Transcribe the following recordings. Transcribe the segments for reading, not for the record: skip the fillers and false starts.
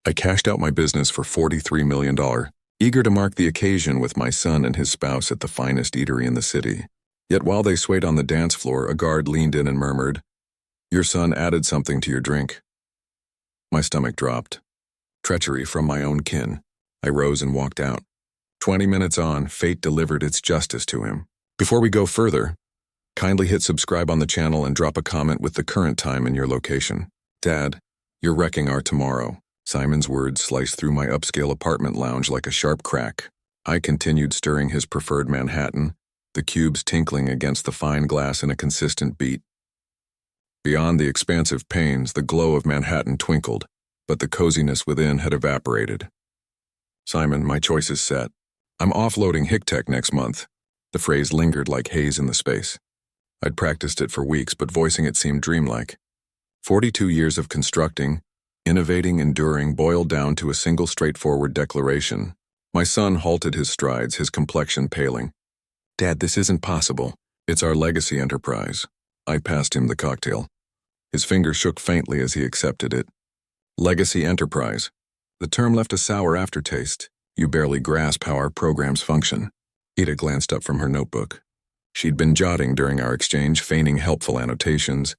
I cashed out my business for $43 million, eager to mark the occasion with my son and his spouse at the finest eatery in the city. Yet while they swayed on the dance floor, a guard leaned in and murmured, "Your son added something to your drink." My stomach dropped. Treachery from my own kin. I rose and walked out. 20 minutes on, fate delivered its justice to him. Before we go further, kindly hit subscribe on the channel and drop a comment with the current time and your location. Dad, you're wrecking our tomorrow. Simon's words sliced through my upscale apartment lounge like a sharp crack. I continued stirring his preferred Manhattan, the cubes tinkling against the fine glass in a consistent beat. Beyond the expansive panes, the glow of Manhattan twinkled, but the coziness within had evaporated. "Simon, my choice is set. I'm offloading HickTech next month." The phrase lingered like haze in the space. I'd practiced it for weeks, but voicing it seemed dreamlike. 42 years of constructing, innovating, enduring boiled down to a single straightforward declaration. My son halted his strides, his complexion paling. "Dad, this isn't possible. It's our legacy enterprise." I passed him the cocktail. His finger shook faintly as he accepted it. Legacy enterprise. The term left a sour aftertaste. You barely grasp how our programs function. Ida glanced up from her notebook. She'd been jotting during our exchange, feigning helpful annotations,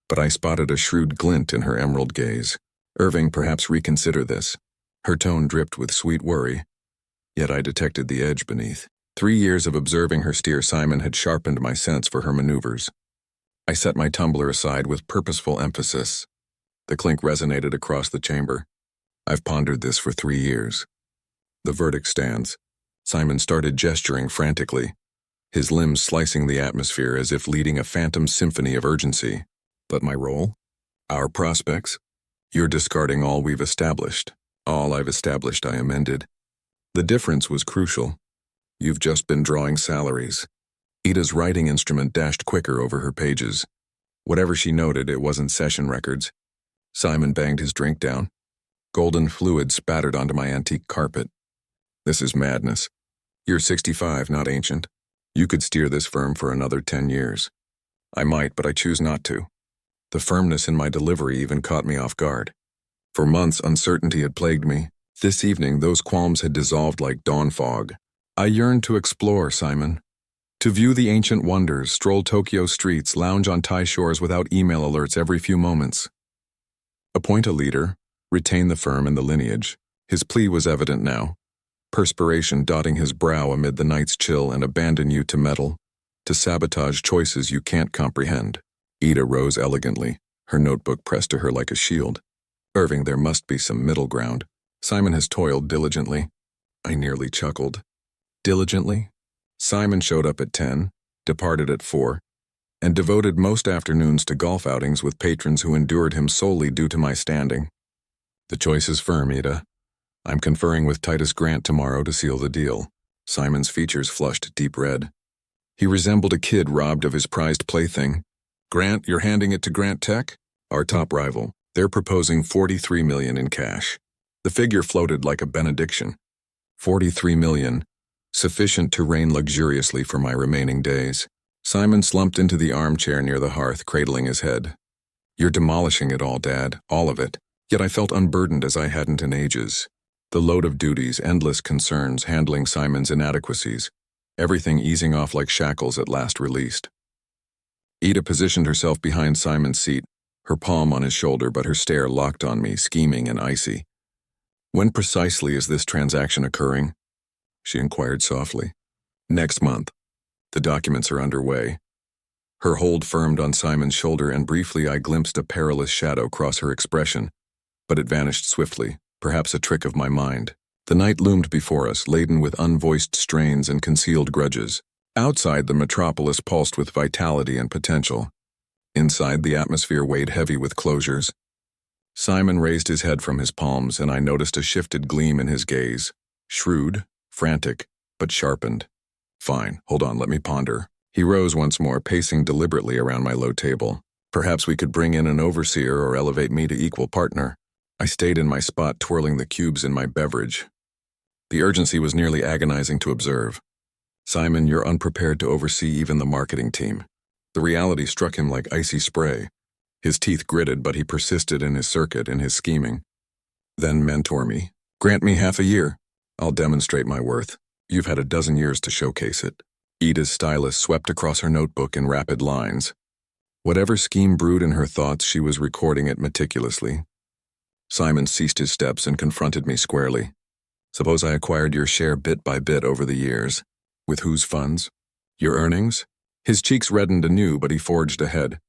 but I spotted a shrewd glint in her emerald gaze. "Irving, perhaps reconsider this." Her tone dripped with sweet worry, yet I detected the edge beneath. 3 years of observing her steer Simon had sharpened my sense for her maneuvers. I set my tumbler aside with purposeful emphasis. The clink resonated across the chamber. "I've pondered this for 3 years. The verdict stands." Simon started gesturing frantically, his limbs slicing the atmosphere as if leading a phantom symphony of urgency. "But my role? Our prospects? You're discarding all we've established." "All I've established," I amended. The difference was crucial. "You've just been drawing salaries." Ida's writing instrument dashed quicker over her pages. Whatever she noted, it wasn't session records. Simon banged his drink down. Golden fluid spattered onto my antique carpet. "This is madness. You're 65, not ancient. You could steer this firm for another 10 years. "I might, but I choose not to." The firmness in my delivery even caught me off guard. For months, uncertainty had plagued me. This evening, those qualms had dissolved like dawn fog. "I yearned to explore, Simon. To view the ancient wonders, stroll Tokyo streets, lounge on Thai shores without email alerts every few moments. Appoint a leader, retain the firm and the lineage." His plea was evident now. Perspiration dotting his brow amid the night's chill, and abandon you to meddle, to sabotage choices you can't comprehend. Ida rose elegantly, her notebook pressed to her like a shield. "Irving, there must be some middle ground. Simon has toiled diligently." I nearly chuckled. Diligently? Simon showed up at 10, departed at 4, and devoted most afternoons to golf outings with patrons who endured him solely due to my standing. "The choice is firm, Ida. I'm conferring with Titus Grant tomorrow to seal the deal." Simon's features flushed deep red. He resembled a kid robbed of his prized plaything. "Grant, you're handing it to Grant Tech?" "Our top rival. They're proposing $43 million in cash." The figure floated like a benediction. $43 million. Sufficient to reign luxuriously for my remaining days. Simon slumped into the armchair near the hearth, cradling his head. "You're demolishing it all, Dad, all of it." Yet I felt unburdened as I hadn't in ages. The load of duties, endless concerns, handling Simon's inadequacies, everything easing off like shackles at last released. Ida positioned herself behind Simon's seat, her palm on his shoulder, but her stare locked on me, scheming and icy. "When precisely is this transaction occurring?" she inquired softly. "Next month. The documents are underway." Her hold firmed on Simon's shoulder, and briefly I glimpsed a perilous shadow cross her expression, but it vanished swiftly, perhaps a trick of my mind. The night loomed before us, laden with unvoiced strains and concealed grudges. Outside, the metropolis pulsed with vitality and potential. Inside, the atmosphere weighed heavy with closures. Simon raised his head from his palms, and I noticed a shifted gleam in his gaze. Shrewd, frantic, but sharpened. "Fine, hold on, let me ponder." He rose once more, pacing deliberately around my low table. "Perhaps we could bring in an overseer or elevate me to equal partner." I stayed in my spot, twirling the cubes in my beverage. The urgency was nearly agonizing to observe. "Simon, you're unprepared to oversee even the marketing team." The reality struck him like icy spray. His teeth gritted, but he persisted in his circuit, in his scheming. Then mentor me. Grant me half a year. I'll demonstrate my worth. You've had a dozen years to showcase it. Ida's stylus swept across her notebook in rapid lines. Whatever scheme brewed in her thoughts, she was recording it meticulously. Simon ceased his steps and confronted me squarely. Suppose I acquired your share bit by bit over the years. With whose funds? Your earnings? His cheeks reddened anew, but he forged ahead.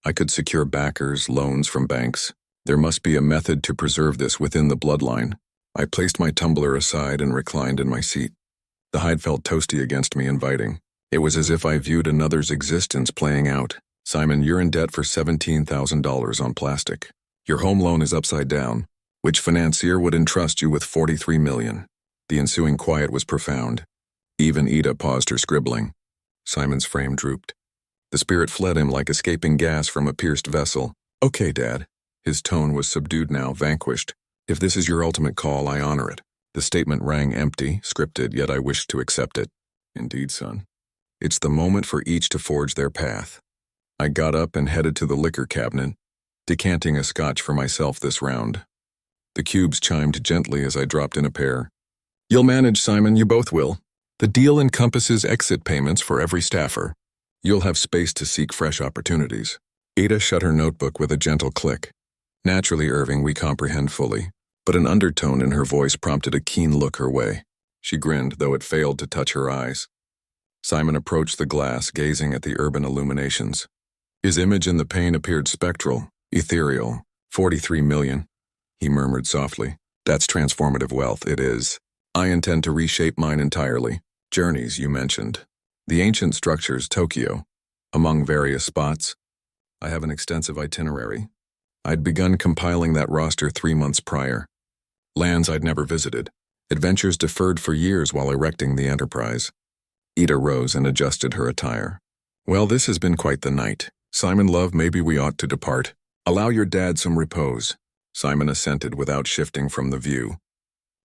I could secure backers, loans from banks. There must be a method to preserve this within the bloodline. I placed my tumbler aside and reclined in my seat. The hide felt toasty against me, inviting. It was as if I viewed another's existence playing out. Simon, you're in debt for $17,000 on plastic. Your home loan is upside down. Which financier would entrust you with $43 million? The ensuing quiet was profound. Even Ida paused her scribbling. Simon's frame drooped. The spirit fled him like escaping gas from a pierced vessel. Okay, Dad. His tone was subdued now, vanquished. If this is your ultimate call, I honor it. The statement rang empty, scripted, yet I wished to accept it. Indeed, son. It's the moment for each to forge their path. I got up and headed to the liquor cabinet, decanting a scotch for myself this round. The cubes chimed gently as I dropped in a pair. You'll manage, Simon, you both will. The deal encompasses exit payments for every staffer. You'll have space to seek fresh opportunities. Ida shut her notebook with a gentle click. Naturally, Irving, we comprehend fully, but an undertone in her voice prompted a keen look her way. She grinned, though it failed to touch her eyes. Simon approached the glass, gazing at the urban illuminations. His image in the pane appeared spectral, ethereal. 43 million, he murmured softly. That's transformative wealth, it is. I intend to reshape mine entirely. Journeys, you mentioned. The ancient structures, Tokyo. Among various spots. I have an extensive itinerary. I'd begun compiling that roster 3 months prior. Lands I'd never visited. Adventures deferred for years while erecting the enterprise. Ida rose and adjusted her attire. Well, this has been quite the night. Simon, love, maybe we ought to depart. Allow your dad some repose. Simon assented without shifting from the view.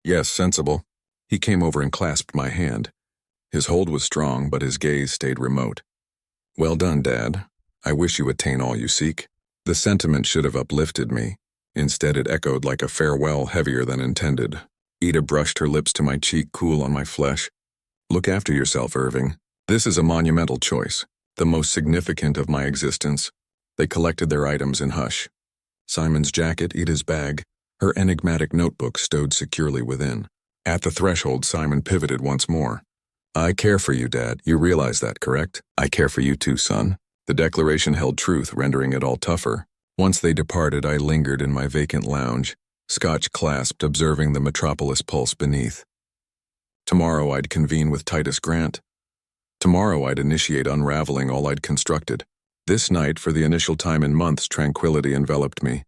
Yes, sensible. He came over and clasped my hand. His hold was strong, but his gaze stayed remote. Well done, Dad. I wish you attain all you seek. The sentiment should have uplifted me. Instead, it echoed like a farewell heavier than intended. Ida brushed her lips to my cheek, cool on my flesh. Look after yourself, Irving. This is a monumental choice, the most significant of my existence. They collected their items in hush. Simon's jacket, Ida's bag, her enigmatic notebook stowed securely within. At the threshold, Simon pivoted once more. I care for you, Dad. You realize that, correct? I care for you too, son. The declaration held truth, rendering it all tougher. Once they departed, I lingered in my vacant lounge, scotch clasped, observing the metropolis pulse beneath. Tomorrow I'd convene with Titus Grant. Tomorrow I'd initiate unraveling all I'd constructed. This night, for the initial time in months, tranquility enveloped me.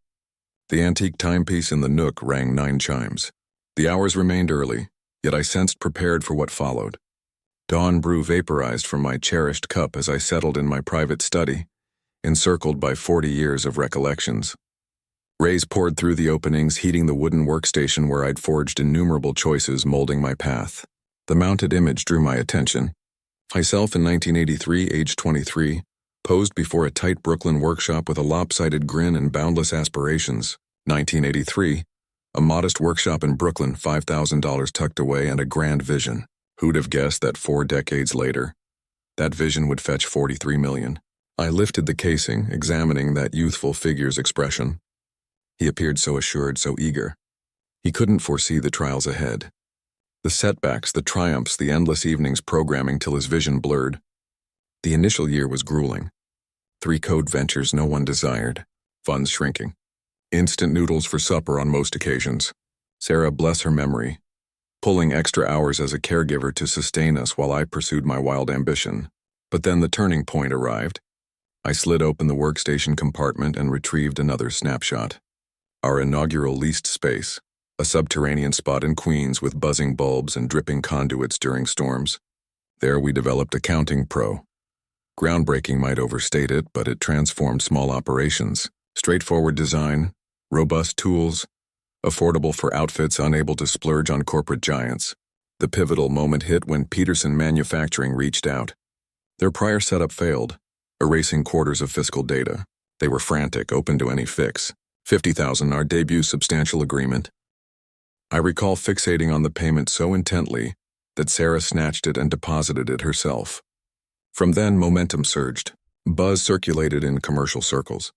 The antique timepiece in the nook rang 9 chimes. The hours remained early, yet I sensed prepared for what followed. Dawn brew vaporized from my cherished cup as I settled in my private study, encircled by 40 years of recollections. Rays poured through the openings, heating the wooden workstation where I'd forged innumerable choices molding my path. The mounted image drew my attention. Myself in 1983, age 23, posed before a tight Brooklyn workshop with a lopsided grin and boundless aspirations. 1983, a modest workshop in Brooklyn, $5,000 tucked away, and a grand vision. Who'd have guessed that 4 decades later, that vision would fetch $43 million? I lifted the casing, examining that youthful figure's expression. He appeared so assured, so eager. He couldn't foresee the trials ahead. The setbacks, the triumphs, the endless evenings programming till his vision blurred. The initial year was grueling. 3 code ventures no one desired. Funds shrinking. Instant noodles for supper on most occasions. Sarah, bless her memory, pulling extra hours as a caregiver to sustain us while I pursued my wild ambition. But then the turning point arrived. I slid open the workstation compartment and retrieved another snapshot. Our inaugural leased space, a subterranean spot in Queens with buzzing bulbs and dripping conduits during storms. There we developed Accounting Pro. Groundbreaking might overstate it, but it transformed small operations. Straightforward design, robust tools, affordable for outfits unable to splurge on corporate giants. The pivotal moment hit when Peterson Manufacturing reached out. Their prior setup failed, erasing quarters of fiscal data. They were frantic, open to any fix. $50,000, our debut substantial agreement. I recall fixating on the payment so intently that Sarah snatched it and deposited it herself. From then, momentum surged. Buzz circulated in commercial circles.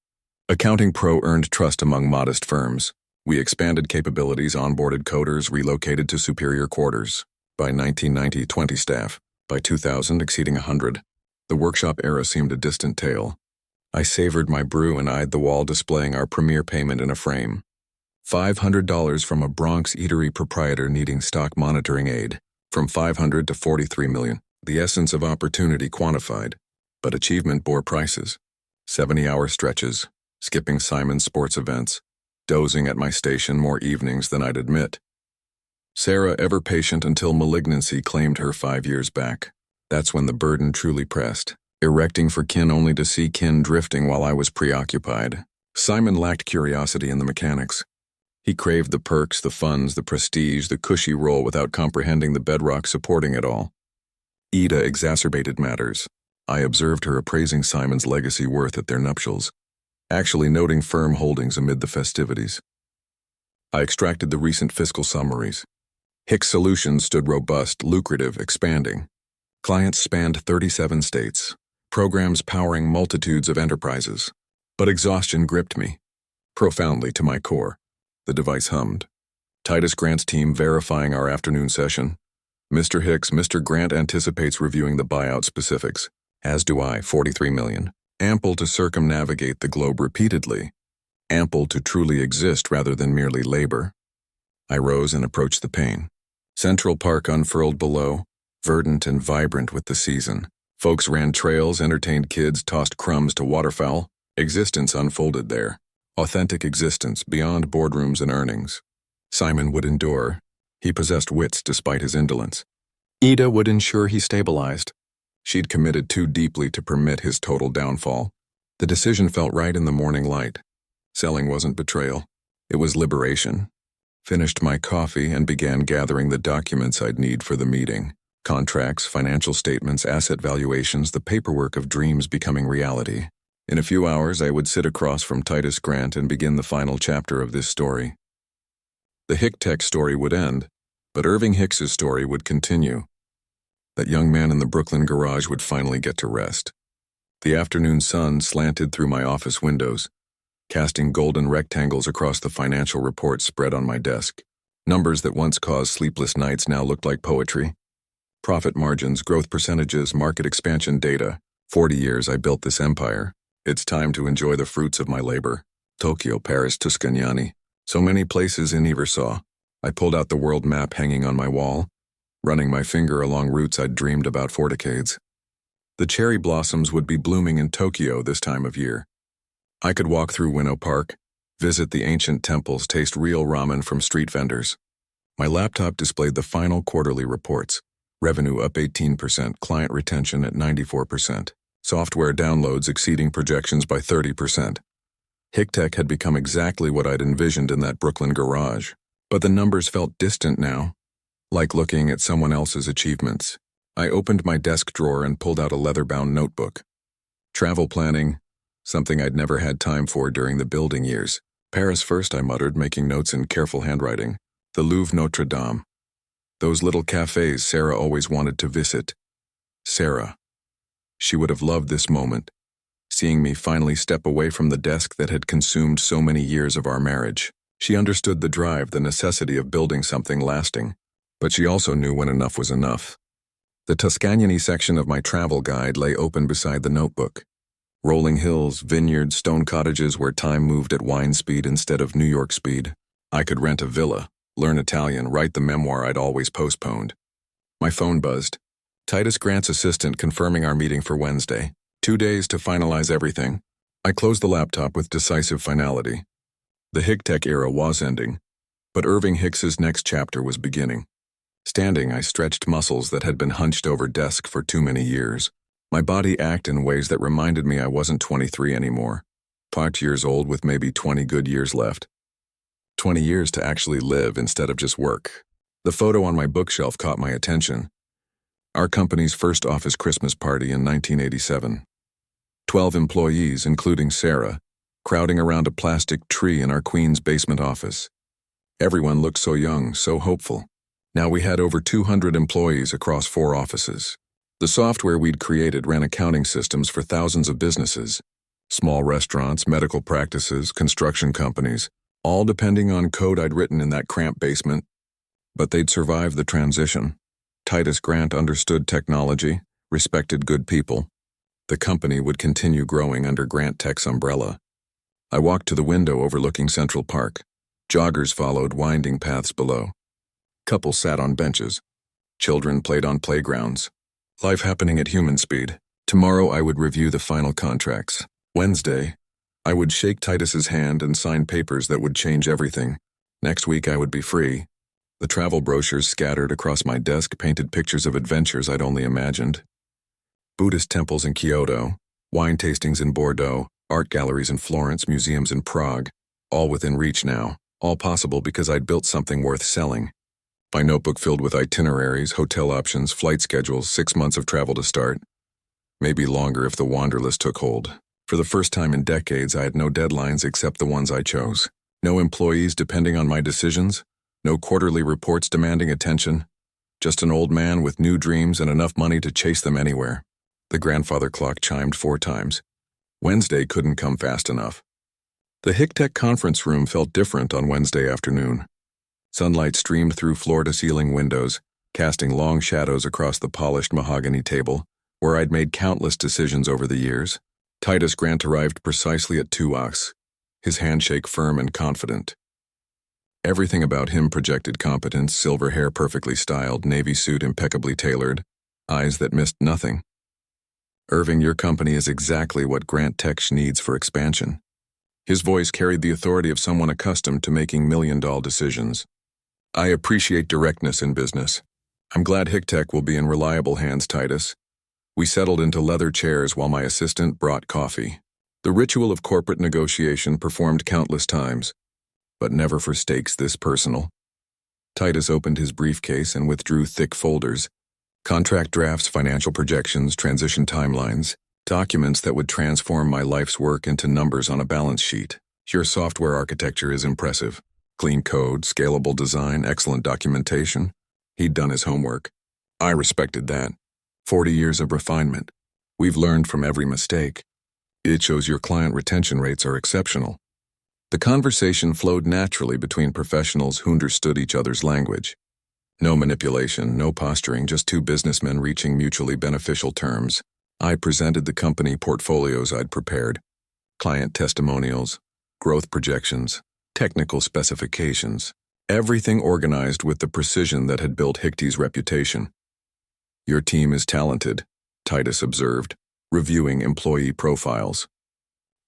Accounting Pro earned trust among modest firms. We expanded capabilities, onboarded coders, relocated to superior quarters. By 1990, 20 staff. By 2000, exceeding 100. The workshop era seemed a distant tale. I savored my brew and eyed the wall displaying our premier payment in a frame. $500 from a Bronx eatery proprietor needing stock monitoring aid. From $500 to $43 million. The essence of opportunity quantified, but achievement bore prices. 70-hour stretches, skipping Simon's sports events, dozing at my station more evenings than I'd admit. Sarah ever patient until malignancy claimed her 5 years back. That's when the burden truly pressed, erecting for kin only to see kin drifting while I was preoccupied. Simon lacked curiosity in the mechanics. He craved the perks, the funds, the prestige, the cushy role without comprehending the bedrock supporting it all. Ida exacerbated matters. I observed her appraising Simon's legacy worth at their nuptials, actually noting firm holdings amid the festivities. I extracted the recent fiscal summaries. Hicks Solutions stood robust, lucrative, expanding. Clients spanned 37 states, programs powering multitudes of enterprises. But exhaustion gripped me, profoundly to my core. The device hummed. Titus Grant's team verifying our afternoon session. Mr. Hicks, Mr. Grant anticipates reviewing the buyout specifics, as do I, $43 million. Ample to circumnavigate the globe repeatedly. Ample to truly exist rather than merely labor. I rose and approached the pane. Central Park unfurled below, verdant and vibrant with the season. Folks ran trails, entertained kids, tossed crumbs to waterfowl. Existence unfolded there. Authentic existence beyond boardrooms and earnings. Simon would endure. He possessed wits despite his indolence. Ida would ensure he stabilized. She'd committed too deeply to permit his total downfall. The decision felt right in the morning light. Selling wasn't betrayal. It was liberation. Finished my coffee and began gathering the documents I'd need for the meeting. Contracts, financial statements, asset valuations, the paperwork of dreams becoming reality. In a few hours, I would sit across from Titus Grant and begin the final chapter of this story. The Hick-Tech story would end, but Irving Hicks's story would continue. That young man in the Brooklyn garage would finally get to rest. The afternoon sun slanted through my office windows, casting golden rectangles across the financial reports spread on my desk. Numbers that once caused sleepless nights now looked like poetry. Profit margins, growth percentages, market expansion data. 40 years I built this empire. It's time to enjoy the fruits of my labor. Tokyo, Paris, Tuscany. So many places I never saw. I pulled out the world map hanging on my wall, running my finger along routes I'd dreamed about for decades. The cherry blossoms would be blooming in Tokyo this time of year. I could walk through Ueno Park, visit the ancient temples, taste real ramen from street vendors. My laptop displayed the final quarterly reports. Revenue up 18%, client retention at 94%, software downloads exceeding projections by 30%. Hick-Tech had become exactly what I'd envisioned in that Brooklyn garage, but the numbers felt distant now, like looking at someone else's achievements. I opened my desk drawer and pulled out a leather-bound notebook. Travel planning, something I'd never had time for during the building years. Paris first, I muttered, making notes in careful handwriting. The Louvre, Notre Dame. Those little cafes Sarah always wanted to visit. Sarah. She would have loved this moment, seeing me finally step away from the desk that had consumed so many years of our marriage. She understood the drive, the necessity of building something lasting, but she also knew when enough was enough. The Tuscany section of my travel guide lay open beside the notebook. Rolling hills, vineyards, stone cottages where time moved at wine speed instead of New York speed. I could rent a villa, learn Italian, write the memoir I'd always postponed. My phone buzzed. Titus Grant's assistant confirming our meeting for Wednesday. 2 days to finalize everything. I closed the laptop with decisive finality. The Hick-Tech era was ending, but Irving Hicks's next chapter was beginning. Standing, I stretched muscles that had been hunched over desk for too many years. My body acted in ways that reminded me I wasn't 23 anymore. 5 years old with maybe 20 good years left. 20 years to actually live instead of just work. The photo on my bookshelf caught my attention. Our company's first office Christmas party in 1987. 12 employees, including Sarah, crowding around a plastic tree in our Queens basement office. Everyone looked so young, so hopeful. Now we had over 200 employees across 4 offices. The software we'd created ran accounting systems for thousands of businesses. Small restaurants, medical practices, construction companies, all depending on code I'd written in that cramped basement. But they'd survived the transition. Titus Grant understood technology, respected good people. The company would continue growing under Grant Tech's umbrella. I walked to the window overlooking Central Park. Joggers followed winding paths below. Couples sat on benches. Children played on playgrounds. Life happening at human speed. Tomorrow I would review the final contracts. Wednesday, I would shake Titus's hand and sign papers that would change everything. Next week I would be free. The travel brochures scattered across my desk painted pictures of adventures I'd only imagined. Buddhist temples in Kyoto, wine tastings in Bordeaux, art galleries in Florence, museums in Prague, all within reach now, all possible because I'd built something worth selling. My notebook filled with itineraries, hotel options, flight schedules, 6 months of travel to start. Maybe longer if the wanderlust took hold. For the first time in decades, I had no deadlines except the ones I chose. No employees depending on my decisions. No quarterly reports demanding attention. Just an old man with new dreams and enough money to chase them anywhere. The grandfather clock chimed 4 times. Wednesday couldn't come fast enough. The HICTech conference room felt different on Wednesday afternoon. Sunlight streamed through floor-to-ceiling windows, casting long shadows across the polished mahogany table, where I'd made countless decisions over the years. Titus Grant arrived precisely at 2 ocks, his handshake firm and confident. Everything about him projected competence: silver hair perfectly styled, navy suit impeccably tailored, eyes that missed nothing. Irving, your company is exactly what Grant Tech needs for expansion. His voice carried the authority of someone accustomed to making million-dollar decisions. I appreciate directness in business. I'm glad HICTech will be in reliable hands, Titus. We settled into leather chairs while my assistant brought coffee. The ritual of corporate negotiation performed countless times, but never for stakes this personal. Titus opened his briefcase and withdrew thick folders. Contract drafts, financial projections, transition timelines, documents that would transform my life's work into numbers on a balance sheet. Your software architecture is impressive. Clean code, scalable design, excellent documentation. He'd done his homework. I respected that. 40 years of refinement. We've learned from every mistake. It shows your client retention rates are exceptional. The conversation flowed naturally between professionals who understood each other's language. No manipulation, no posturing, just 2 businessmen reaching mutually beneficial terms. I presented the company portfolios I'd prepared. Client testimonials, growth projections, technical specifications. Everything organized with the precision that had built HICTE's reputation. Your team is talented, Titus observed, reviewing employee profiles.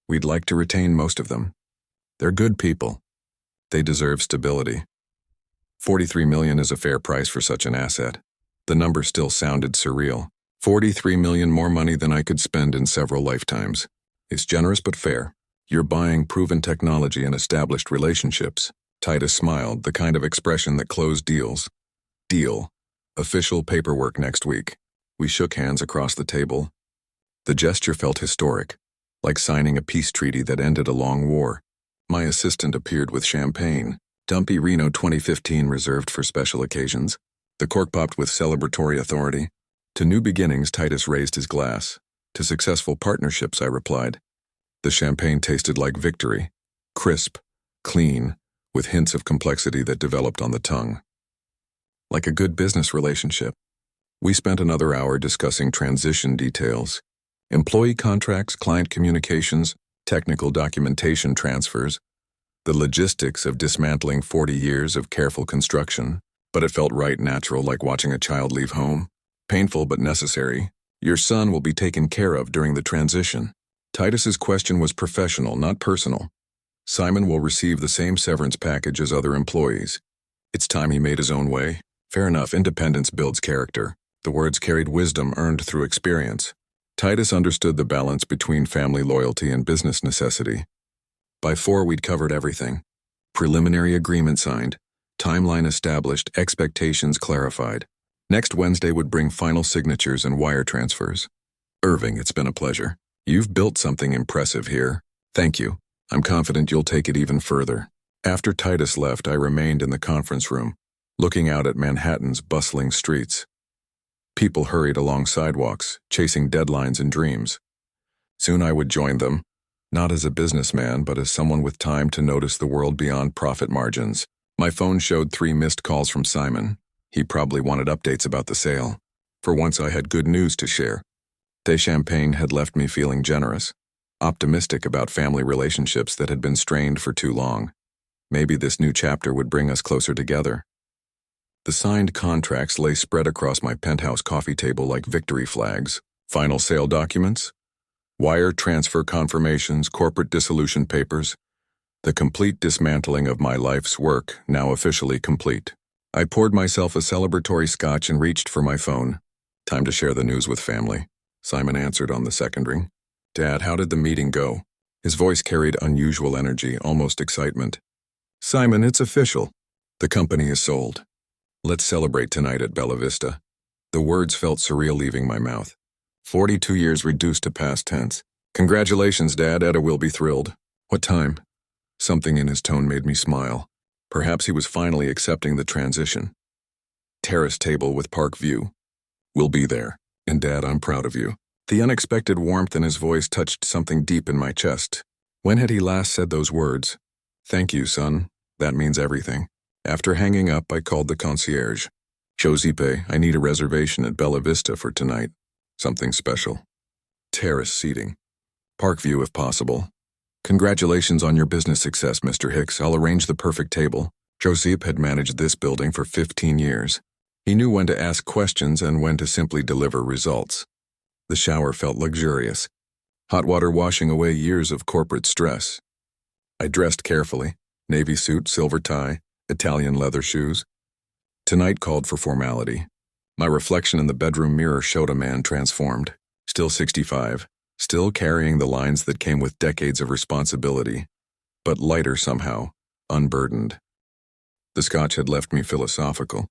We'd like to retain most of them. They're good people. They deserve stability. $43 million is a fair price for such an asset. The number still sounded surreal. $43 million more money than I could spend in several lifetimes. It's generous but fair. You're buying proven technology and established relationships. Titus smiled, the kind of expression that closed deals. Deal. Official paperwork next week. We shook hands across the table. The gesture felt historic, like signing a peace treaty that ended a long war. My assistant appeared with champagne, Dumpy Reno 2015 reserved for special occasions. The cork popped with celebratory authority. To new beginnings, Titus raised his glass. To successful partnerships, I replied. The champagne tasted like victory, crisp, clean, with hints of complexity that developed on the tongue. Like a good business relationship. We spent another hour discussing transition details, employee contracts, client communications, technical documentation transfers, the logistics of dismantling 40 years of careful construction, but it felt right, natural, like watching a child leave home. Painful but necessary. Your son will be taken care of during the transition. Titus's question was professional, not personal. Simon will receive the same severance package as other employees. It's time he made his own way. Fair enough, independence builds character. The words carried wisdom earned through experience. Titus understood the balance between family loyalty and business necessity. By 4, we'd covered everything. Preliminary agreement signed, timeline established, expectations clarified. Next Wednesday would bring final signatures and wire transfers. Irving, it's been a pleasure. You've built something impressive here. Thank you. I'm confident you'll take it even further. After Titus left, I remained in the conference room, looking out at Manhattan's bustling streets. People hurried along sidewalks, chasing deadlines and dreams. Soon I would join them, not as a businessman, but as someone with time to notice the world beyond profit margins. My phone showed 3 missed calls from Simon. He probably wanted updates about the sale. For once I had good news to share. Champagne had left me feeling generous, optimistic about family relationships that had been strained for too long. Maybe this new chapter would bring us closer together. The signed contracts lay spread across my penthouse coffee table like victory flags. Final sale documents, wire transfer confirmations, corporate dissolution papers. The complete dismantling of my life's work, now officially complete. I poured myself a celebratory scotch and reached for my phone. Time to share the news with family. Simon answered on the second ring. Dad, how did the meeting go? His voice carried unusual energy, almost excitement. Simon, it's official. The company is sold. Let's celebrate tonight at Bella Vista. The words felt surreal leaving my mouth. 42 years reduced to past tense. Congratulations, Dad. Etta will be thrilled. What time? Something in his tone made me smile. Perhaps he was finally accepting the transition. Terrace table with park view. We'll be there. And Dad, I'm proud of you. The unexpected warmth in his voice touched something deep in my chest. When had he last said those words? Thank you, son. That means everything. After hanging up, I called the concierge. Giuseppe, I need a reservation at Bella Vista for tonight. Something special. Terrace seating. Park view if possible. Congratulations on your business success, Mr. Hicks. I'll arrange the perfect table. Giuseppe had managed this building for 15 years. He knew when to ask questions and when to simply deliver results. The shower felt luxurious. Hot water washing away years of corporate stress. I dressed carefully. Navy suit, silver tie, Italian leather shoes. Tonight called for formality. My reflection in the bedroom mirror showed a man transformed. Still 65. Still carrying the lines that came with decades of responsibility. But lighter somehow. Unburdened. The scotch had left me philosophical.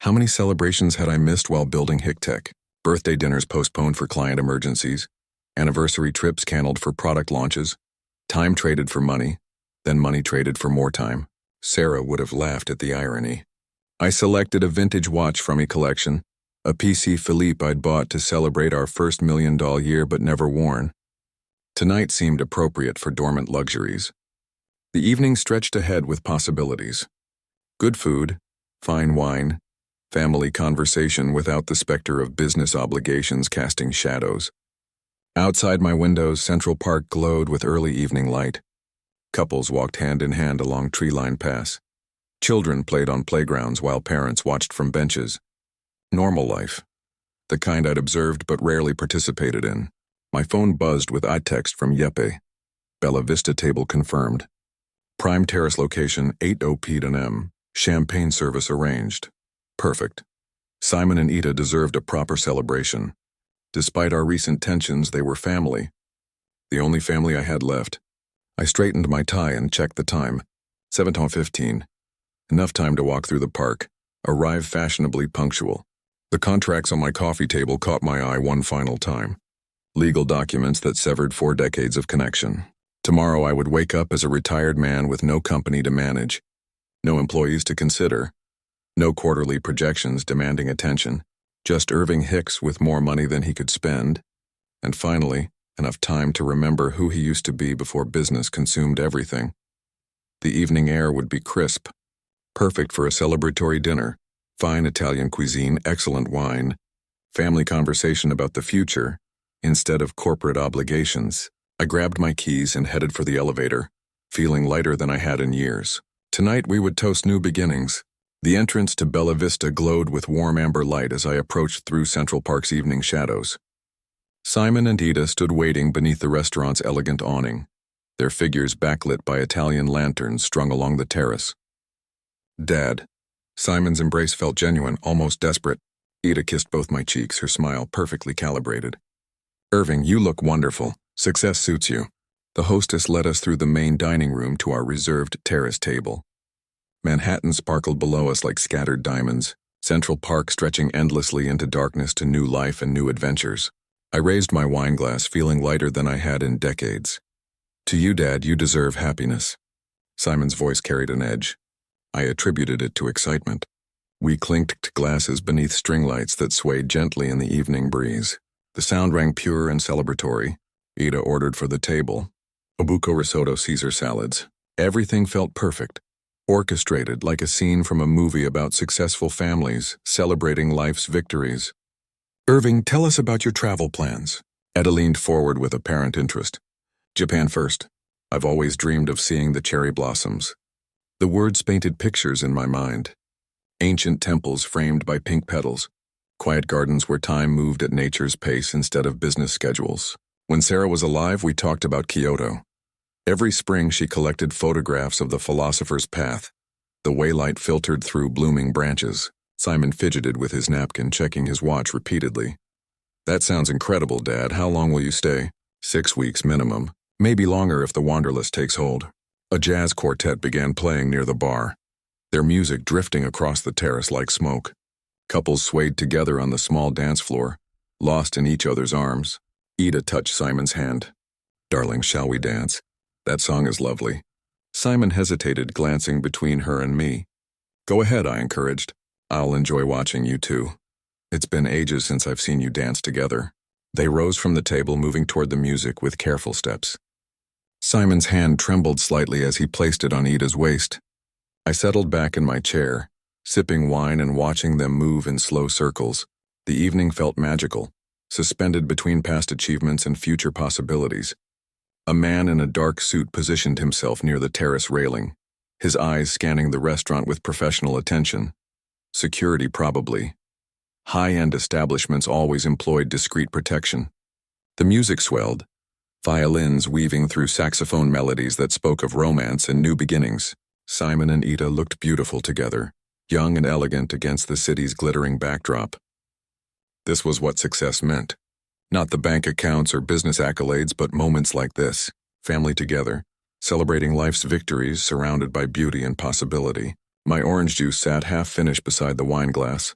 How many celebrations had I missed while building HickTech? Birthday dinners postponed for client emergencies. Anniversary trips canceled for product launches. Time traded for money. Then money traded for more time. Sarah would have laughed at the irony. I selected a vintage watch from a collection, a PC Philippe I'd bought to celebrate our first $1 million year but never worn. Tonight seemed appropriate for dormant luxuries. The evening stretched ahead with possibilities. Good food, fine wine, family conversation without the specter of business obligations casting shadows. Outside my windows, Central Park glowed with early evening light. Couples walked hand in hand along tree-lined paths. Children played on playgrounds while parents watched from benches. Normal life. The kind I'd observed but rarely participated in. My phone buzzed with iText from Yeppe. Bella Vista table confirmed. Prime Terrace location 80 P&M. Champagne service arranged. Perfect. Simon and Ida deserved a proper celebration. Despite our recent tensions, they were family. The only family I had left. I straightened my tie and checked the time. 7:15. Enough time to walk through the park. Arrive fashionably punctual. The contracts on my coffee table caught my eye one final time. Legal documents that severed 4 decades of connection. Tomorrow I would wake up as a retired man with no company to manage. No employees to consider. No quarterly projections demanding attention. Just Irving Hicks with more money than he could spend. And finally, enough time to remember who he used to be before business consumed everything. The evening air would be crisp. Perfect for a celebratory dinner. Fine Italian cuisine, excellent wine. Family conversation about the future, instead of corporate obligations. I grabbed my keys and headed for the elevator, feeling lighter than I had in years. Tonight we would toast new beginnings. The entrance to Bella Vista glowed with warm amber light as I approached through Central Park's evening shadows. Simon and Ida stood waiting beneath the restaurant's elegant awning, their figures backlit by Italian lanterns strung along the terrace. Dad. Simon's embrace felt genuine, almost desperate. Ida kissed both my cheeks, her smile perfectly calibrated. Irving, you look wonderful. Success suits you. The hostess led us through the main dining room to our reserved terrace table. Manhattan sparkled below us like scattered diamonds, Central Park stretching endlessly into darkness to new life and new adventures. I raised my wine glass, feeling lighter than I had in decades. To you, Dad, you deserve happiness. Simon's voice carried an edge. I attributed it to excitement. We clinked glasses beneath string lights that swayed gently in the evening breeze. The sound rang pure and celebratory. Ida ordered for the table. Obuco risotto Caesar salads. Everything felt perfect, orchestrated like a scene from a movie about successful families celebrating life's victories. Irving, tell us about your travel plans. Eda leaned forward with apparent interest. Japan first. I've always dreamed of seeing the cherry blossoms. The words painted pictures in my mind. Ancient temples framed by pink petals. Quiet gardens where time moved at nature's pace instead of business schedules. When Sarah was alive, we talked about Kyoto. Every spring she collected photographs of the philosopher's path. The waylight filtered through blooming branches. Simon fidgeted with his napkin, checking his watch repeatedly. That sounds incredible, Dad. How long will you stay? 6 weeks minimum. Maybe longer if the wanderlust takes hold. A jazz quartet began playing near the bar, their music drifting across the terrace like smoke. Couples swayed together on the small dance floor, lost in each other's arms. Ida touched Simon's hand. Darling, shall we dance? That song is lovely. Simon hesitated, glancing between her and me. Go ahead, I encouraged. I'll enjoy watching you two. It's been ages since I've seen you dance together. They rose from the table, moving toward the music with careful steps. Simon's hand trembled slightly as he placed it on Ida's waist. I settled back in my chair, sipping wine and watching them move in slow circles. The evening felt magical, suspended between past achievements and future possibilities. A man in a dark suit positioned himself near the terrace railing, his eyes scanning the restaurant with professional attention. Security, probably. High-end establishments always employed discreet protection. The music swelled, violins weaving through saxophone melodies that spoke of romance and new beginnings. Simon and Ida looked beautiful together, young and elegant against the city's glittering backdrop. This was what success meant. Not the bank accounts or business accolades, but moments like this, family together, celebrating life's victories surrounded by beauty and possibility. My orange juice sat half-finished beside the wine glass,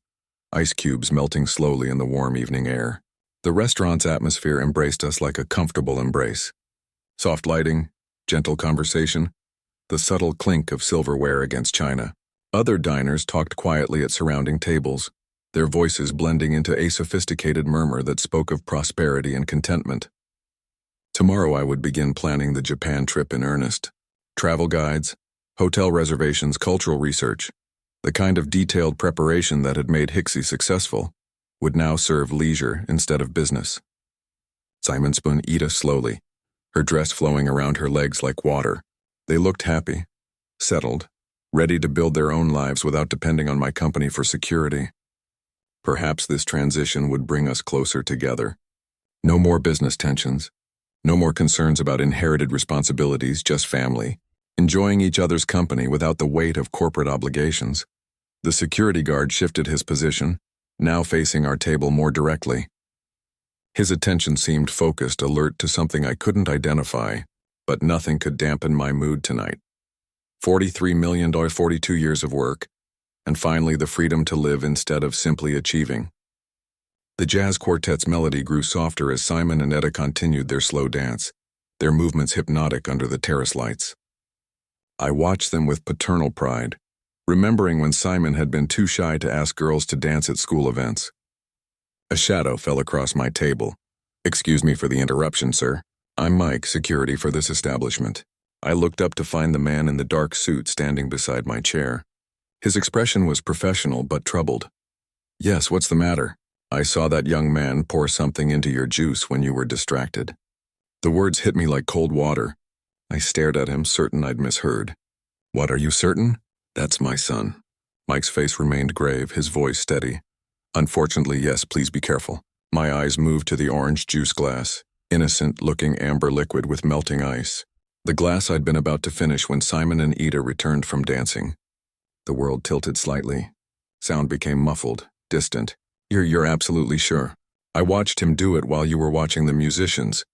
ice cubes melting slowly in the warm evening air. The restaurant's atmosphere embraced us like a comfortable embrace. Soft lighting, gentle conversation, the subtle clink of silverware against china. Other diners talked quietly at surrounding tables, their voices blending into a sophisticated murmur that spoke of prosperity and contentment. Tomorrow I would begin planning the Japan trip in earnest. Travel guides, hotel reservations, cultural research. The kind of detailed preparation that had made Hixie successful would now serve leisure instead of business. Simon spun Ida slowly, her dress flowing around her legs like water. They looked happy, settled, ready to build their own lives without depending on my company for security. Perhaps this transition would bring us closer together. No more business tensions, no more concerns about inherited responsibilities, just family, enjoying each other's company without the weight of corporate obligations. The security guard shifted his position, now facing our table more directly. His attention seemed focused, alert to something I couldn't identify, but nothing could dampen my mood tonight. $43 million, 42 years of work, and finally the freedom to live instead of simply achieving. The jazz quartet's melody grew softer as Simon and Etta continued their slow dance, their movements hypnotic under the terrace lights. I watched them with paternal pride, remembering when Simon had been too shy to ask girls to dance at school events. A shadow fell across my table. Excuse me for the interruption, sir. I'm Mike, security for this establishment. I looked up to find the man in the dark suit standing beside my chair. His expression was professional but troubled. Yes, what's the matter? I saw that young man pour something into your juice when you were distracted. The words hit me like cold water. I stared at him, certain I'd misheard. What, are you certain? That's my son. Mike's face remained grave, his voice steady. Unfortunately, yes, please be careful. My eyes moved to the orange juice glass, innocent-looking amber liquid with melting ice. The glass I'd been about to finish when Simon and Ida returned from dancing. The world tilted slightly. Sound became muffled, distant. You're absolutely sure? I watched him do it while you were watching the musicians.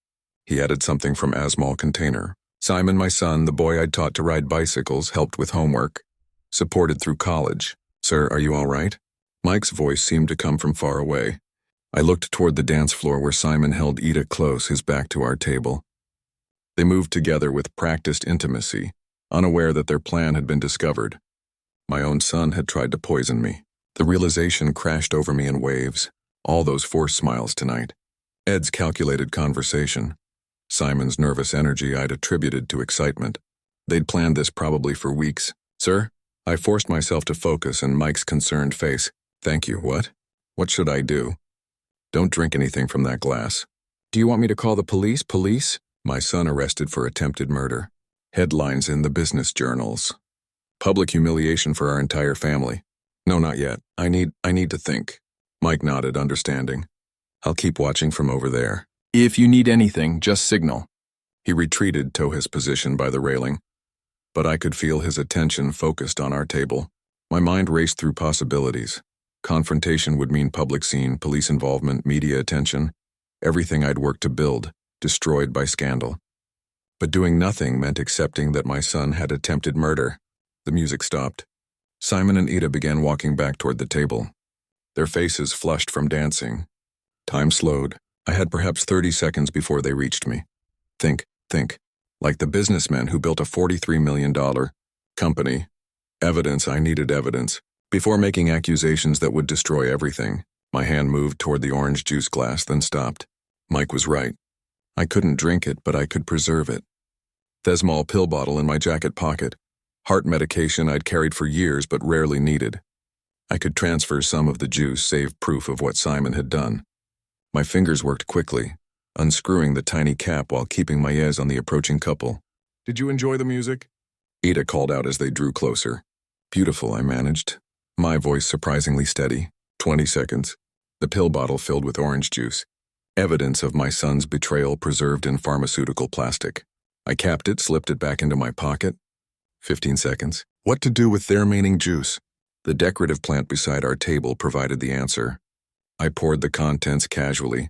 He added something from Asmal container. Simon, my son, the boy I'd taught to ride bicycles, helped with homework. Supported through college. Sir, are you all right? Mike's voice seemed to come from far away. I looked toward the dance floor where Simon held Ida close, his back to our table. They moved together with practiced intimacy, unaware that their plan had been discovered. My own son had tried to poison me. The realization crashed over me in waves. All those forced smiles tonight. Ed's calculated conversation. Simon's nervous energy I'd attributed to excitement. They'd planned this probably for weeks. Sir? I forced myself to focus and Mike's concerned face. Thank you, what? What should I do? Don't drink anything from that glass. Do you want me to call the police? Police? My son arrested for attempted murder. Headlines in the business journals. Public humiliation for our entire family. No, not yet. I need to think. Mike nodded, understanding. I'll keep watching from over there. If you need anything, just signal. He retreated to his position by the railing, but I could feel his attention focused on our table. My mind raced through possibilities. Confrontation would mean public scene, police involvement, media attention, everything I'd worked to build, destroyed by scandal. But doing nothing meant accepting that my son had attempted murder. The music stopped. Simon and Ida began walking back toward the table. Their faces flushed from dancing. Time slowed. I had perhaps 30 seconds before they reached me. Think. Like the businessman who built a $43 million company. Evidence, I needed evidence. Before making accusations that would destroy everything, my hand moved toward the orange juice glass, then stopped. Mike was right. I couldn't drink it, but I could preserve it. Thesmol pill bottle in my jacket pocket. Heart medication I'd carried for years but rarely needed. I could transfer some of the juice, save proof of what Simon had done. My fingers worked quickly, unscrewing the tiny cap while keeping my eyes on the approaching couple. Did you enjoy the music? Ida called out as they drew closer. Beautiful, I managed. My voice surprisingly steady. 20 seconds. The pill bottle filled with orange juice. Evidence of my son's betrayal preserved in pharmaceutical plastic. I capped it, slipped it back into my pocket. 15 seconds. What to do with their remaining juice? The decorative plant beside our table provided the answer. I poured the contents casually,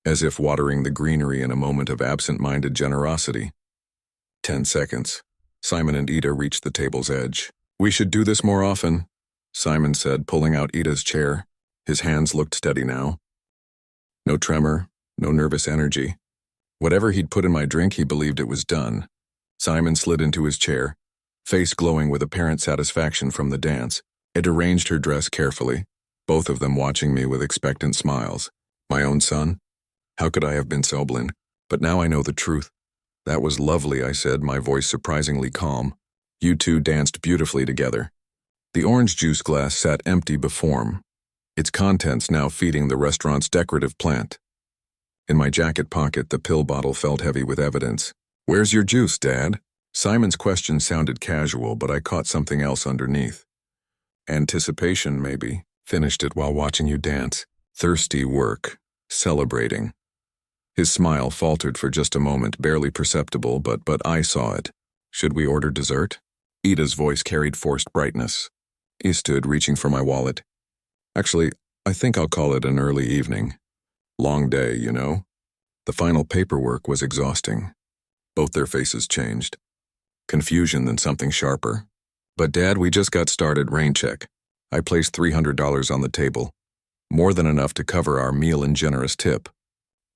as if watering the greenery in a moment of absent-minded generosity. 10 seconds. Simon and Ida reached the table's edge. We should do this more often, Simon said, pulling out Ida's chair. His hands looked steady now. No tremor, no nervous energy. Whatever he'd put in my drink, he believed it was done. Simon slid into his chair, face glowing with apparent satisfaction from the dance. Ida arranged her dress carefully, both of them watching me with expectant smiles. My own son? How could I have been so blind? But now I know the truth. That was lovely, I said, my voice surprisingly calm. You two danced beautifully together. The orange juice glass sat empty before me, its contents now feeding the restaurant's decorative plant. In my jacket pocket, the pill bottle felt heavy with evidence. Where's your juice, Dad? Simon's question sounded casual, but I caught something else underneath. Anticipation, maybe. Finished it while watching you dance. Thirsty work. Celebrating. His smile faltered for just a moment, barely perceptible, but I saw it. Should we order dessert? Ida's voice carried forced brightness. He stood, reaching for my wallet. Actually, I think I'll call it an early evening. Long day, you know? The final paperwork was exhausting. Both their faces changed. Confusion then something sharper. But Dad, we just got started. Rain check. I placed $300 on the table. More than enough to cover our meal and generous tip.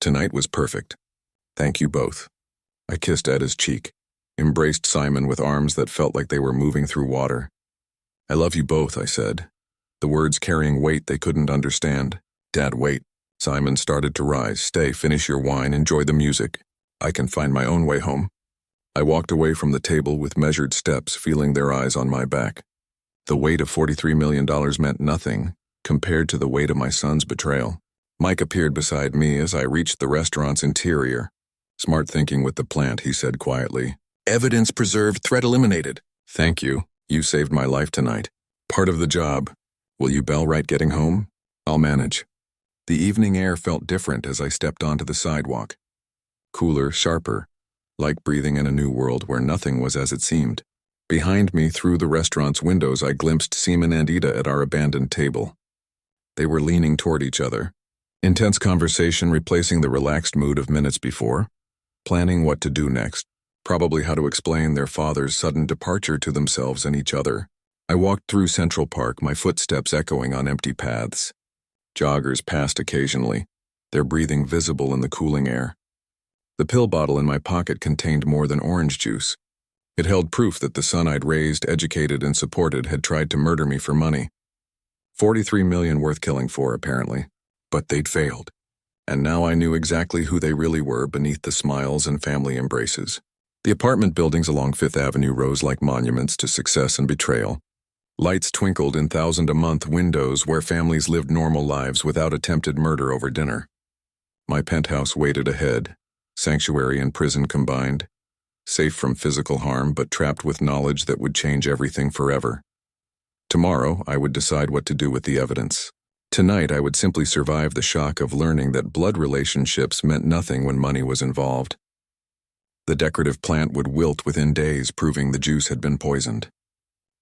Tonight was perfect. Thank you both. I kissed Ada's cheek, embraced Simon with arms that felt like they were moving through water. I love you both, I said, the words carrying weight they couldn't understand. Dad, wait. Simon started to rise. Stay, finish your wine, enjoy the music. I can find my own way home. I walked away from the table with measured steps, feeling their eyes on my back. The weight of $43 million meant nothing compared to the weight of my son's betrayal. Mike appeared beside me as I reached the restaurant's interior. Smart thinking with the plant, he said quietly. Evidence preserved, threat eliminated. Thank you. You saved my life tonight. Part of the job. Will you bell right getting home? I'll manage. The evening air felt different as I stepped onto the sidewalk. Cooler, sharper, like breathing in a new world where nothing was as it seemed. Behind me, through the restaurant's windows, I glimpsed Simon and Ida at our abandoned table. They were leaning toward each other. Intense conversation replacing the relaxed mood of minutes before. Planning what to do next. Probably how to explain their father's sudden departure to themselves and each other. I walked through Central Park, my footsteps echoing on empty paths. Joggers passed occasionally, their breathing visible in the cooling air. The pill bottle in my pocket contained more than orange juice. It held proof that the son I'd raised, educated, and supported had tried to murder me for money. 43 million worth killing for, apparently. But they'd failed. And now I knew exactly who they really were beneath the smiles and family embraces. The apartment buildings along Fifth Avenue rose like monuments to success and betrayal. Lights twinkled in thousand-a-month windows where families lived normal lives without attempted murder over dinner. My penthouse waited ahead, sanctuary and prison combined, safe from physical harm but trapped with knowledge that would change everything forever. Tomorrow, I would decide what to do with the evidence. Tonight, I would simply survive the shock of learning that blood relationships meant nothing when money was involved. The decorative plant would wilt within days, proving the juice had been poisoned.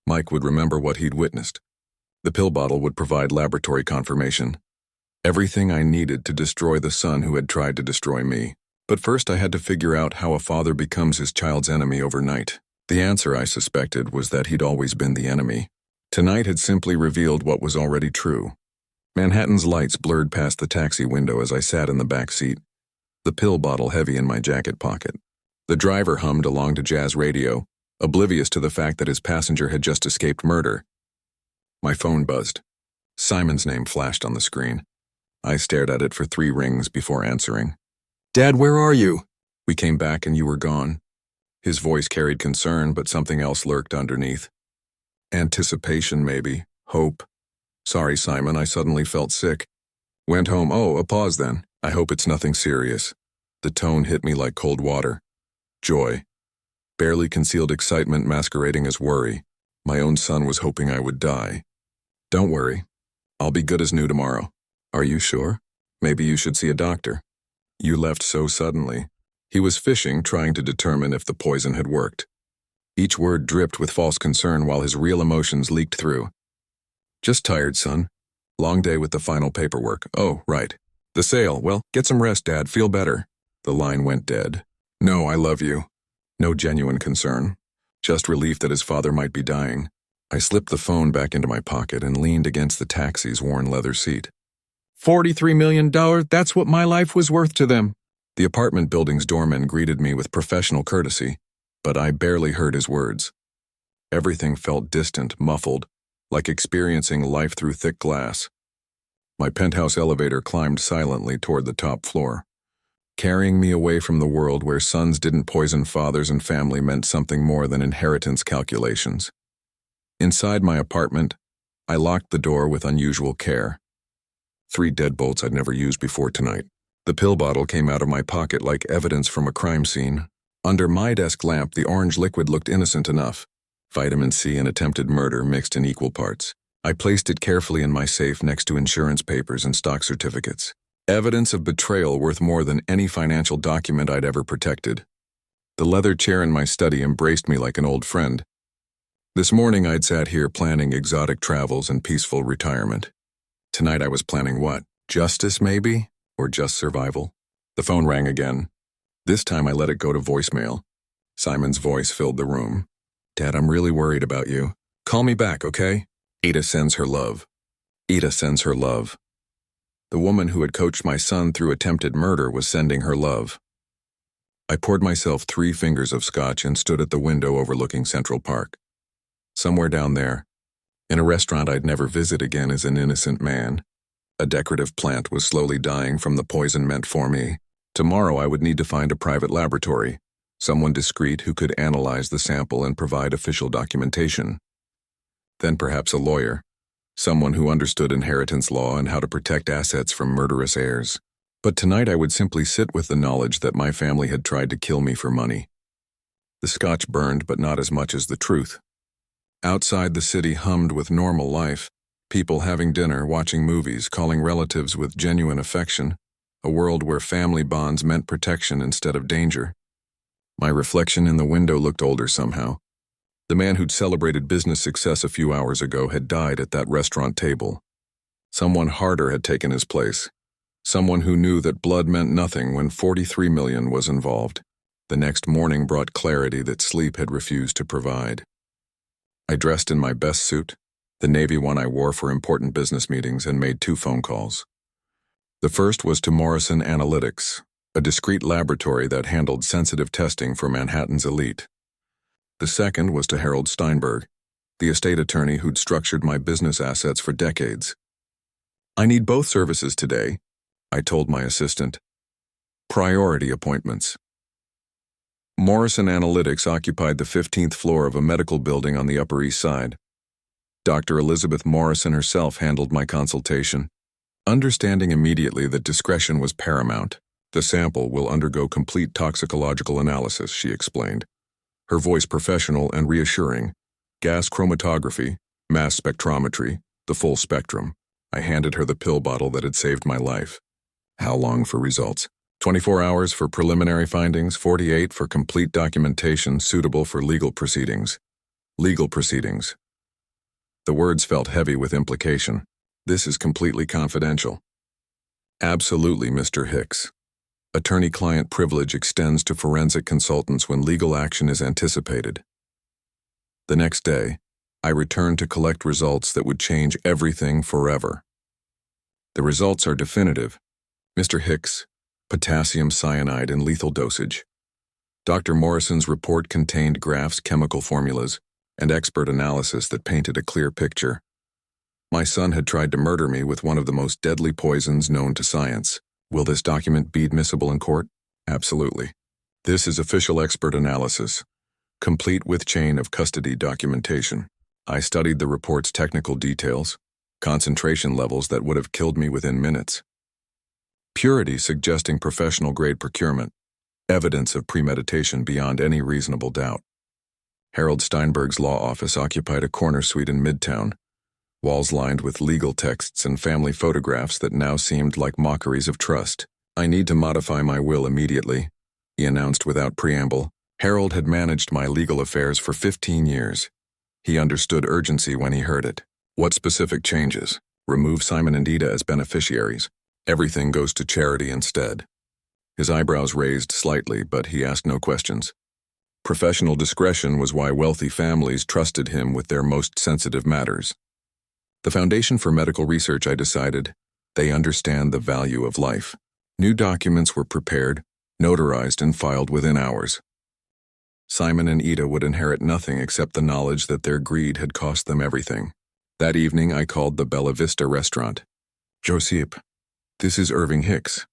Mike would remember what he'd witnessed. The pill bottle would provide laboratory confirmation. Everything I needed to destroy the son who had tried to destroy me. But first I had to figure out how a father becomes his child's enemy overnight. The answer, I suspected, was that he'd always been the enemy. Tonight had simply revealed what was already true. Manhattan's lights blurred past the taxi window as I sat in the back seat, the pill bottle heavy in my jacket pocket. The driver hummed along to jazz radio, oblivious to the fact that his passenger had just escaped murder. My phone buzzed. Simon's name flashed on the screen. I stared at it for 3 rings before answering. "Dad, where are you?" "We came back and you were gone." His voice carried concern, but something else lurked underneath. Anticipation, maybe. Hope. "Sorry, Simon, I suddenly felt sick. Went home." "Oh, a pause then. I hope it's nothing serious." The tone hit me like cold water. Joy. Barely concealed excitement masquerading as worry. My own son was hoping I would die. "Don't worry. I'll be good as new tomorrow." "Are you sure? Maybe you should see a doctor." "You left so suddenly." He was fishing, trying to determine if the poison had worked. Each word dripped with false concern while his real emotions leaked through. "Just tired, son. Long day with the final paperwork." "Oh, right. The sale. Well, get some rest, Dad. Feel better." The line went dead. "No, I love you." No genuine concern. Just relief that his father might be dying. I slipped the phone back into my pocket and leaned against the taxi's worn leather seat. $43 million, that's what my life was worth to them. The apartment building's doorman greeted me with professional courtesy, but I barely heard his words. Everything felt distant, muffled, like experiencing life through thick glass. My penthouse elevator climbed silently toward the top floor, carrying me away from the world where sons didn't poison fathers and family meant something more than inheritance calculations. Inside my apartment, I locked the door with unusual care. 3 deadbolts I'd never used before tonight. The pill bottle came out of my pocket like evidence from a crime scene. Under my desk lamp, the orange liquid looked innocent enough. Vitamin C and attempted murder mixed in equal parts. I placed it carefully in my safe next to insurance papers and stock certificates. Evidence of betrayal worth more than any financial document I'd ever protected. The leather chair in my study embraced me like an old friend. This morning I'd sat here planning exotic travels and peaceful retirement. Tonight I was planning what? Justice, maybe? Or just survival? The phone rang again. This time I let it go to voicemail. Simon's voice filled the room. "Dad, I'm really worried about you. Call me back, okay? Ada sends her love." Ada sends her love. The woman who had coached my son through attempted murder was sending her love. I poured myself 3 fingers of scotch and stood at the window overlooking Central Park. Somewhere down there, in a restaurant I'd never visit again as an innocent man, a decorative plant was slowly dying from the poison meant for me. Tomorrow I would need to find a private laboratory, someone discreet who could analyze the sample and provide official documentation. Then perhaps a lawyer, someone who understood inheritance law and how to protect assets from murderous heirs. But tonight I would simply sit with the knowledge that my family had tried to kill me for money. The scotch burned, but not as much as the truth. Outside, the city hummed with normal life, people having dinner, watching movies, calling relatives with genuine affection, a world where family bonds meant protection instead of danger. My reflection in the window looked older somehow. The man who'd celebrated business success a few hours ago had died at that restaurant table. Someone harder had taken his place. Someone who knew that blood meant nothing when 43 million was involved. The next morning brought clarity that sleep had refused to provide. I dressed in my best suit, the navy one I wore for important business meetings, and made 2 phone calls. The first was to Morrison Analytics, a discreet laboratory that handled sensitive testing for Manhattan's elite. The second was to Harold Steinberg, the estate attorney who'd structured my business assets for decades. "I need both services today," I told my assistant. Priority appointments. Morrison Analytics occupied the 15th floor of a medical building on the Upper East Side. Dr. Elizabeth Morrison herself handled my consultation, understanding immediately that discretion was paramount. "The sample will undergo complete toxicological analysis," she explained, her voice professional and reassuring. "Gas chromatography, mass spectrometry, the full spectrum." I handed her the pill bottle that had saved my life. "How long for results?" 24 hours for preliminary findings, 48 for complete documentation suitable for legal proceedings." Legal proceedings. The words felt heavy with implication. "This is completely confidential." "Absolutely, Mr. Hicks. Attorney-client privilege extends to forensic consultants when legal action is anticipated." The next day, I returned to collect results that would change everything forever. "The results are definitive, Mr. Hicks. Potassium cyanide in lethal dosage." Dr. Morrison's report contained graphs, chemical formulas, and expert analysis that painted a clear picture. My son had tried to murder me with one of the most deadly poisons known to science. Will this document be admissible in court? Absolutely. This is official expert analysis, complete with chain of custody documentation. I studied the report's technical details, concentration levels that would have killed me within minutes. Purity suggesting professional-grade procurement, evidence of premeditation beyond any reasonable doubt. Harold Steinberg's law office occupied a corner suite in Midtown, walls lined with legal texts and family photographs that now seemed like mockeries of trust. "I need to modify my will immediately," he announced without preamble. Harold had managed my legal affairs for 15 years. He understood urgency when he heard it. "What specific changes?" "Remove Simon and Ida as beneficiaries. Everything goes to charity instead." His eyebrows raised slightly, but he asked no questions. Professional discretion was why wealthy families trusted him with their most sensitive matters. The Foundation for Medical Research, I decided, they understand the value of life. New documents were prepared, notarized, and filed within hours. Simon and Ida would inherit nothing except the knowledge that their greed had cost them everything. That evening, I called the Bella Vista restaurant. "Josip, this is Irving Hicks.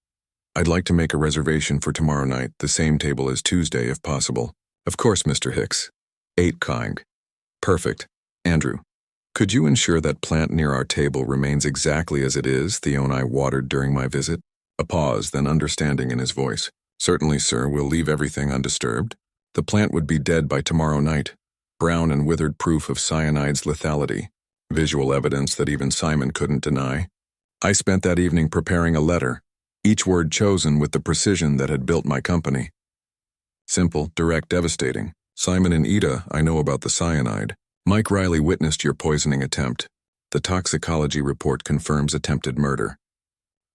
I'd like to make a reservation for tomorrow night, the same table as Tuesday if possible." "Of course, Mr. Hicks." 8 Kang. "Perfect. Andrew, could you ensure that plant near our table remains exactly as it is?" Theo and I watered during my visit. A pause, then understanding in his voice. "Certainly, sir, we'll leave everything undisturbed. The plant would be dead by tomorrow night. Brown and withered proof of cyanide's lethality. Visual evidence that even Simon couldn't deny. I spent that evening preparing a letter, each word chosen with the precision that had built my company. Simple, direct, devastating. "Simon and Ida, I know about the cyanide. Mike Riley witnessed your poisoning attempt. The toxicology report confirms attempted murder.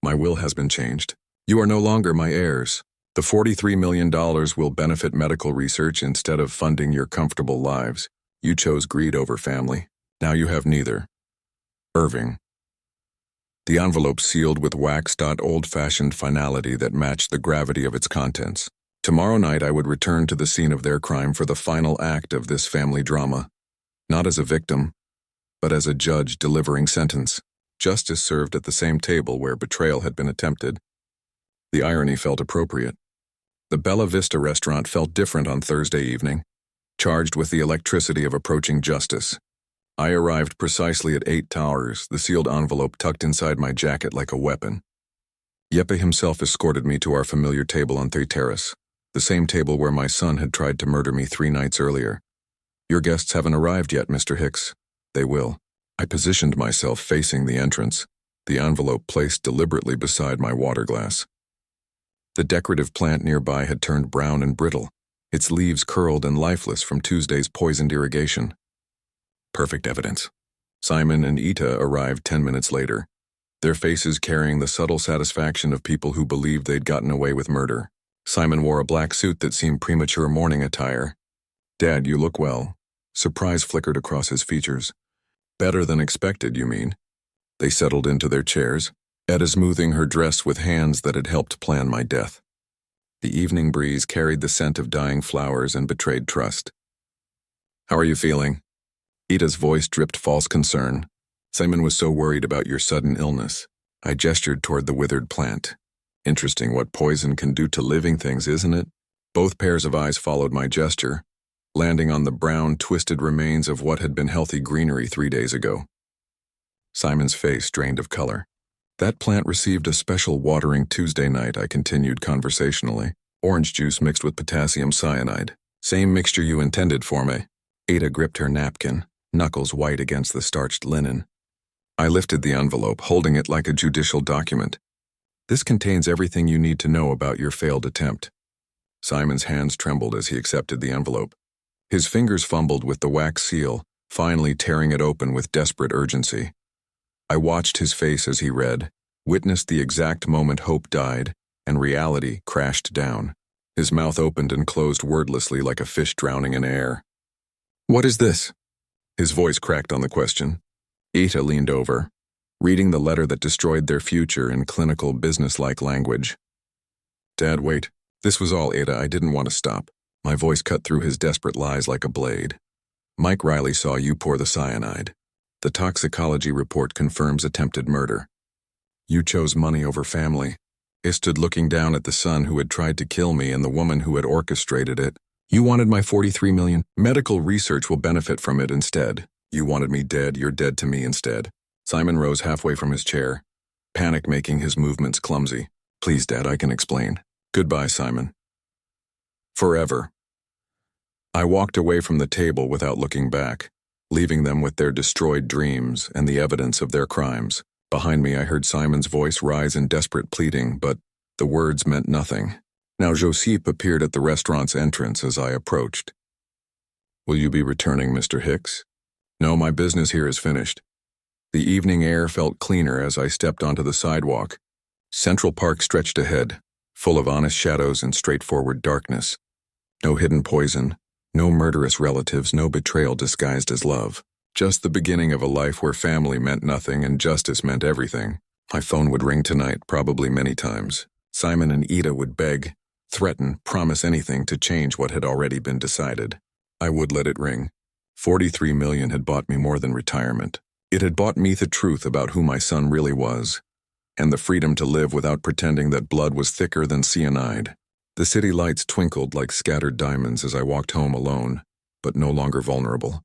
My will has been changed. You are no longer my heirs. The $43 million will benefit medical research instead of funding your comfortable lives. You chose greed over family. Now you have neither. Irving." The envelope sealed with waxed old-fashioned finality that matched the gravity of its contents. Tomorrow night I would return to the scene of their crime for the final act of this family drama. Not as a victim, but as a judge delivering sentence. Justice served at the same table where betrayal had been attempted. The irony felt appropriate. The Bella Vista restaurant felt different on Thursday evening, charged with the electricity of approaching justice. I arrived precisely at 8 Towers, the sealed envelope tucked inside my jacket like a weapon. Jeppe himself escorted me to our familiar table on 3 Terrace, the same table where my son had tried to murder me 3 nights earlier. "Your guests haven't arrived yet, Mr. Hicks." "They will." I positioned myself facing the entrance, the envelope placed deliberately beside my water glass. The decorative plant nearby had turned brown and brittle, its leaves curled and lifeless from Tuesday's poisoned irrigation. Perfect evidence. Simon and Ita arrived 10 minutes later, their faces carrying the subtle satisfaction of people who believed they'd gotten away with murder. Simon wore a black suit that seemed premature morning attire. "Dad, you look well." Surprise flickered across his features. "Better than expected, you mean?" They settled into their chairs, Etta smoothing her dress with hands that had helped plan my death. The evening breeze carried the scent of dying flowers and betrayed trust. How are you feeling? Ida's voice dripped false concern. Simon was so worried about your sudden illness. I gestured toward the withered plant. Interesting what poison can do to living things, isn't it? Both pairs of eyes followed my gesture, landing on the brown, twisted remains of what had been healthy greenery 3 days ago. Simon's face drained of color. That plant received a special watering Tuesday night, I continued conversationally. Orange juice mixed with potassium cyanide. Same mixture you intended for me. Ada gripped her napkin, knuckles white against the starched linen. I lifted the envelope, holding it like a judicial document. This contains everything you need to know about your failed attempt. Simon's hands trembled as he accepted the envelope. His fingers fumbled with the wax seal, finally tearing it open with desperate urgency. I watched his face as he read, witnessed the exact moment hope died, and reality crashed down. His mouth opened and closed wordlessly like a fish drowning in air. "What is this?" His voice cracked on the question. Ita leaned over, reading the letter that destroyed their future in clinical, businesslike language. "Dad, wait. This was all, Ada. I didn't want to stop." My voice cut through his desperate lies like a blade. "Mike Riley saw you pour the cyanide. The toxicology report confirms attempted murder. You chose money over family. I stood looking down at the son who had tried to kill me and the woman who had orchestrated it. You wanted my $43 million. Medical research will benefit from it instead. You wanted me dead. You're dead to me instead." Simon rose halfway from his chair, panic making his movements clumsy. "Please, Dad, I can explain." "Goodbye, Simon. Forever." I walked away from the table without looking back, leaving them with their destroyed dreams and the evidence of their crimes. Behind me, I heard Simon's voice rise in desperate pleading, but the words meant nothing. Now Josip appeared at the restaurant's entrance as I approached. "Will you be returning, Mr. Hicks?" "No, my business here is finished." The evening air felt cleaner as I stepped onto the sidewalk. Central Park stretched ahead, full of honest shadows and straightforward darkness. No hidden poison, no murderous relatives, no betrayal disguised as love. Just the beginning of a life where family meant nothing and justice meant everything. My phone would ring tonight, probably many times. Simon and Ida would beg, threaten, promise anything to change what had already been decided. I would let it ring. 43 million had bought me more than retirement. It had bought me the truth about who my son really was, and the freedom to live without pretending that blood was thicker than cyanide. The city lights twinkled like scattered diamonds as I walked home alone, but no longer vulnerable.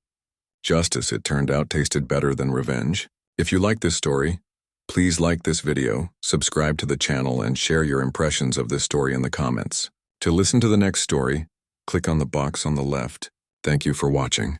Justice, it turned out, tasted better than revenge. If you like this story, please like this video, subscribe to the channel, and share your impressions of this story in the comments. To listen to the next story, click on the box on the left. Thank you for watching.